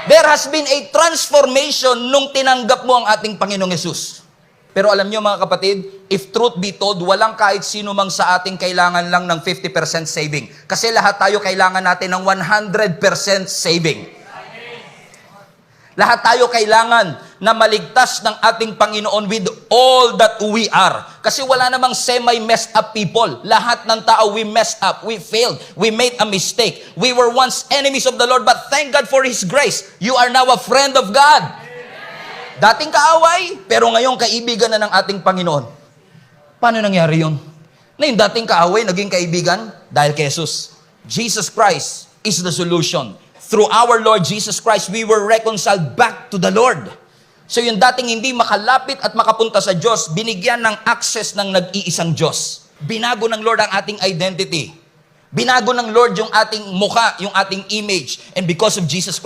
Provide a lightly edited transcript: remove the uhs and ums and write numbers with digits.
There has been a transformation nung tinanggap mo ang ating Panginoong Yesus. Pero alam nyo mga kapatid, if truth be told, walang kahit sino mang sa ating kailangan lang ng 50% saving. Kasi lahat tayo kailangan natin ng 100% saving. Lahat tayo kailangan na maligtas ng ating Panginoon with all that we are. Kasi wala namang semi-messed up people. Lahat ng tao, we messed up, we failed, we made a mistake. We were once enemies of the Lord, but thank God for His grace. You are now a friend of God. Dating kaaway, pero ngayong kaibigan na ng ating Panginoon. Paano nangyari yun? Na yung dating kaaway, naging kaibigan? Dahil kay Jesus. Jesus Christ is the solution. Through our Lord Jesus Christ, we were reconciled back to the Lord. So yung dating hindi makalapit at makapunta sa Diyos, binigyan ng access ng nag-iisang Diyos. Binago ng Lord ang ating identity. Binago ng Lord yung ating mukha, yung ating image. And because of Jesus Christ,